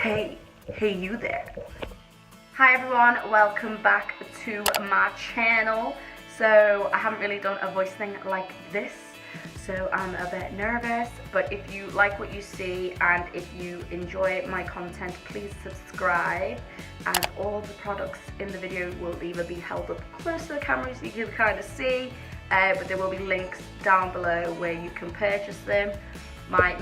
Hey you there. Hi everyone, welcome back to my channel. So I haven't really done a voice thing like this, so I'm a bit nervous, but if you like what you see and if you enjoy my content, please subscribe, and all the products in the video will either be held up close to the camera so you can kind of see, but there will be links down below where you can purchase them. My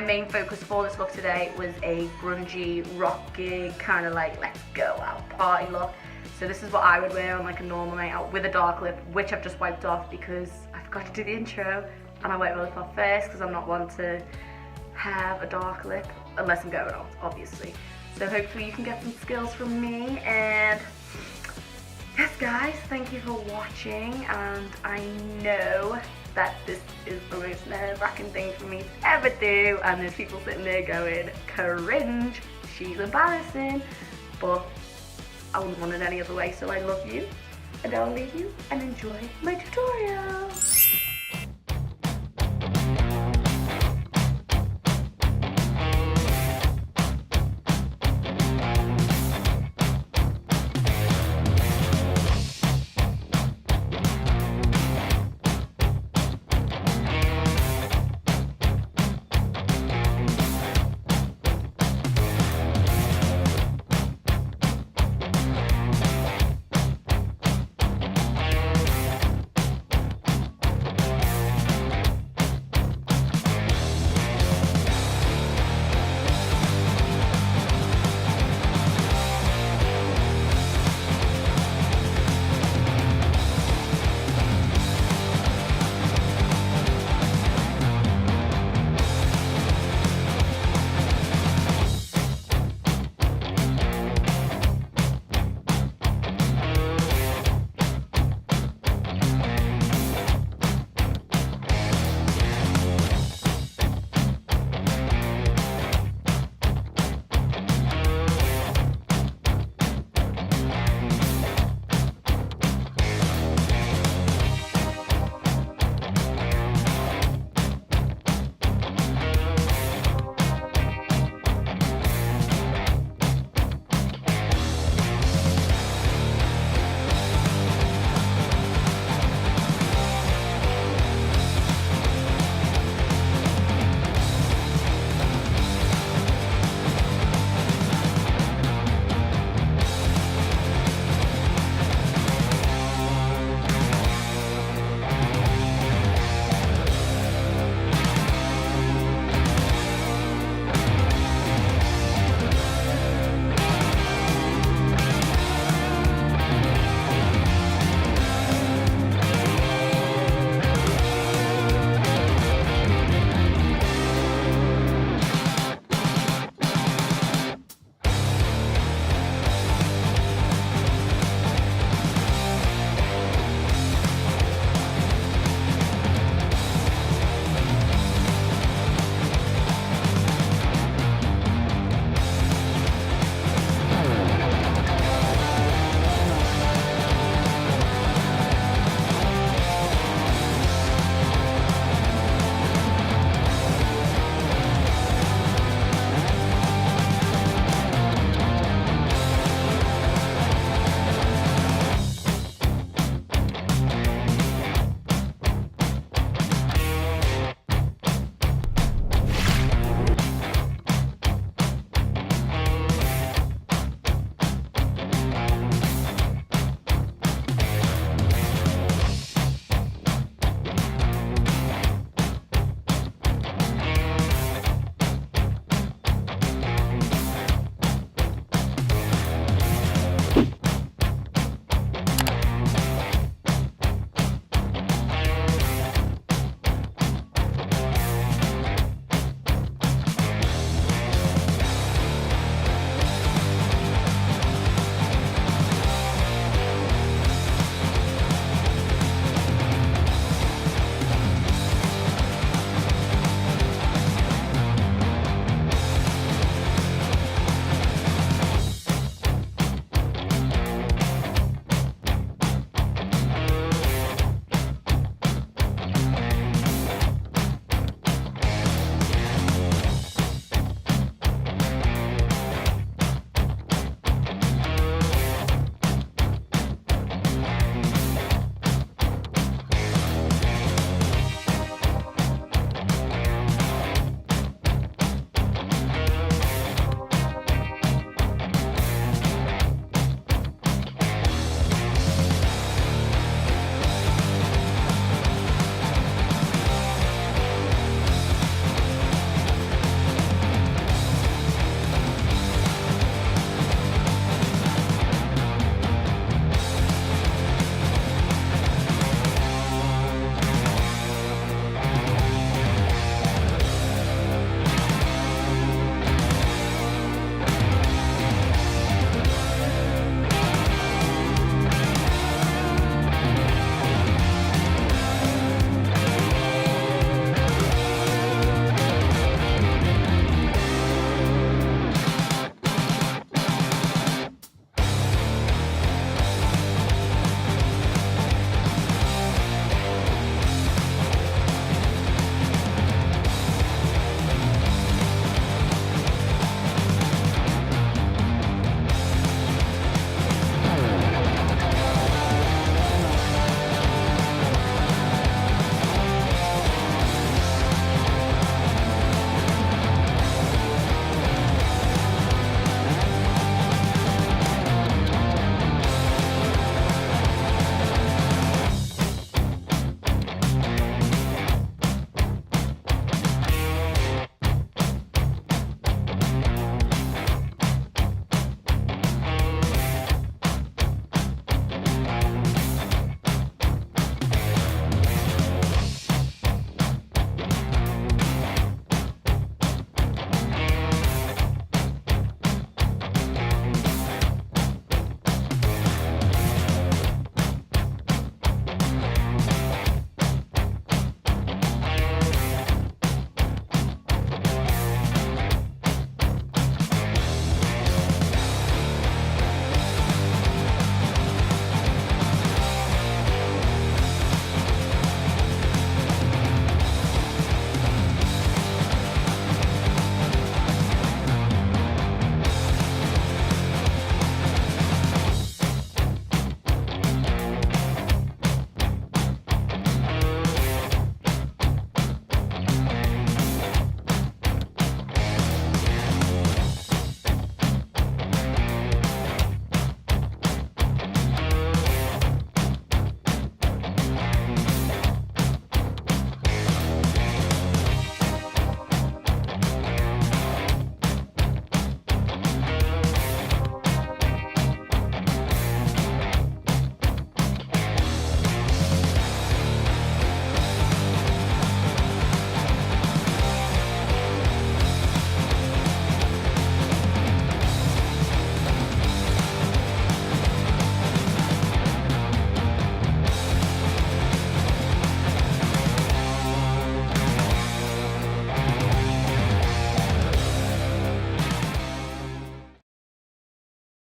main focus for this look today was a grungy, rocky, kind of like let's go out party look. So this is what I would wear on like a normal night out with a dark lip, which I've just wiped off because I forgot to do the intro and I wiped my lip off first because I'm not one to have a dark lip unless I'm going out, obviously. So hopefully you can get some skills from me, and yes guys, thank you for watching, and I know that this is the most nerve-wracking thing for me to ever do, and there's people sitting there going, cringe, she's embarrassing, but I wouldn't want it any other way, so I love you, and I'll leave you and enjoy my tutorial.